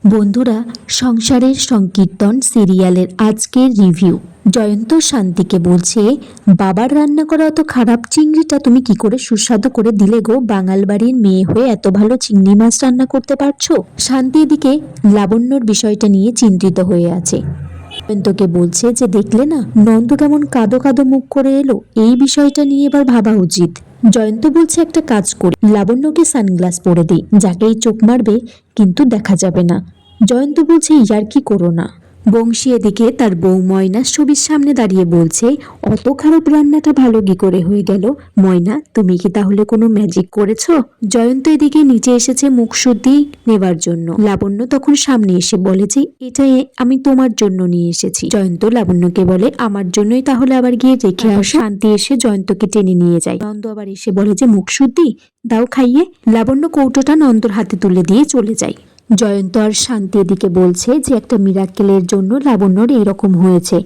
বন্ধুরা, সংসারের সংকীর্তন সিরিয়ালের আজকের রিভিউ। জয়ন্ত শান্তিকে বলছে, বাবার রান্না করা অত খারাপ চিংড়িটা তুমি কি করে সুস্বাদু করে দিলে গো? বাঙাল বাড়ির মেয়ে হয়ে এত ভালো চিংড়ি মাছ রান্না করতে পারছো? শান্তি এদিকে লাবণ্যর বিষয়টা নিয়ে চিন্তিত হয়ে আছে। জয়ন্তকে বলছে যে, দেখলে না নন্দ কেমন কাদো কাদো মুখ করে এলো, এই বিষয়টা নিয়ে এবার ভাবা উচিত। জয়ন্ত বলছে, একটা কাজ করি, লাবণ্যকে সানগ্লাস পরে দিই, যাকেই চোখ মারবে কিন্তু দেখা যাবে না। জয়ন্ত বলছে, ইয়ার কি করো না। বংশী এদিকে তার বউ ময়নার ছবির সামনে দাঁড়িয়ে বলছে, অত খারাপ রান্নাটা ভালো কি করে হয়ে গেল? ময়না, তুমি কি তাহলে কোনো ম্যাজিক করেছো? জয়ন্ত এদিকে নিচে এসেছে মুখশুদ্ধি নেবার জন্য। লাবণ্য তখন সামনে এসে বলে যে, এটা আমি তোমার জন্য নিয়ে এসেছি। জয়ন্ত লাবণ্যকে বলে, আমার জন্যই তাহলে আবার গিয়ে রেখে আসো। শান্তি এসে জয়ন্তকে টেনে নিয়ে যায়। নন্দ আবার এসে বলে যে, মুখশুদ্ধি দাও খাইয়ে। লাবণ্য কৌটোটা নন্দর হাতে তুলে দিয়ে চলে যায়। জয়ন্ত আর শান্তি এদিকে বলছে যে, একটা মিরাক্কেলের জন্য লাবণ্যর এইরকম হয়েছে,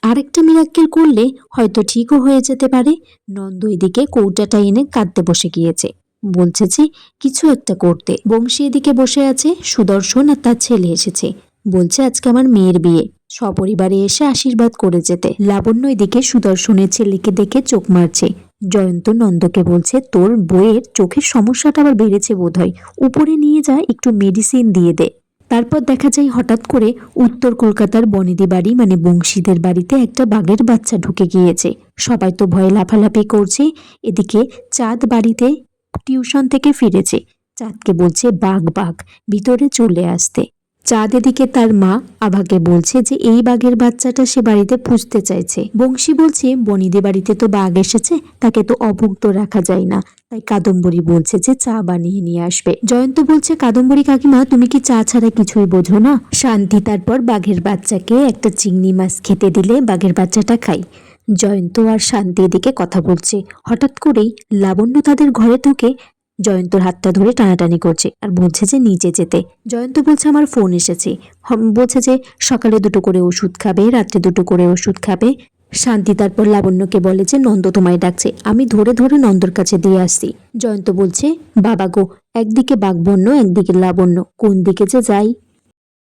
আরেকটা মিরাক্কেল করলে হয়তো ঠিকও হয়ে যেতে পারে। নন্দ এদিকে কৌটাটা এনে কাঁদতে বসে গিয়েছে, বলছে যে কিছু একটা করতে। বংশী এদিকে বসে আছে, সুদর্শন আর তার ছেলে এসেছে, বলছে আজকে আমার মেয়ের বিয়ে, সপরিবারে এসে আশীর্বাদ করে যেতে। লাবণ্য এদিকে সুদর্শনের ছেলেকে দেখে চোখ মারছে। জয়ন্ত নন্দকে বলছে, তোর বইয়ের চোখের সমস্যাটা আবার বেড়েছে বোধহয়, উপরে নিয়ে যা, একটু মেডিসিন দিয়ে দে। তারপর দেখা যায় হঠাৎ করে উত্তর কলকাতার বনেদি বাড়ি মানে বংশীদের বাড়িতে একটা বাঘের বাচ্চা ঢুকে গিয়েছে। সবাই তো ভয়ে লাফালাফি করছে। এদিকে চাঁদ বাড়িতে টিউশন থেকে ফিরেছে, চাঁদকে বলছে বাঘ বাঘ, ভিতরে চলে আসতে। চাঁদ এদিকে তার মা আভাকে বলছে যে, এই বাঘের বাচ্চাটা সে বাড়িতে পুষতে চাইছে। বংশী বলছে, বনিদি বাড়িতে তো বাঘ এসেছে, তাকে তো অভুক্ত রাখা যায় না, তাই কাদম্বরী বলছে যে চা বানিয়ে নিয়ে আসবে। জয়ন্ত বলছে, কাদম্বরী কাকিমা, তুমি কি চা ছাড়া কিছুই বোঝো না? শান্তি তারপর বাঘের বাচ্চাকে একটা চিংড়ি মাছ খেতে দিলে বাঘের বাচ্চাটা খাই। জয়ন্ত আর শান্তি এদিকে কথা বলছে, হঠাৎ করেই লাবণ্য তাদের ঘরে ঢুকে জয়ন্তর হাতটা ধরে টানাটানি করছে আর বলছে যে নিচে যেতে। জয়ন্ত বলছে, আমার ফোন এসেছে, বলছে যে সকালে 2টো করে ওষুধ খাবে, রাত্রে 2টো করে ওষুধ খাবে। শান্তি তারপর লাবণ্যকে বলে যে, নন্দ তোমায় ডাকছে, আমি ধরে ধরে নন্দর কাছে দিয়ে আসছি। জয়ন্ত বলছে, বাবা গো, একদিকে বাঘবন্য একদিকে লাবণ্য, কোন দিকে যে যাই।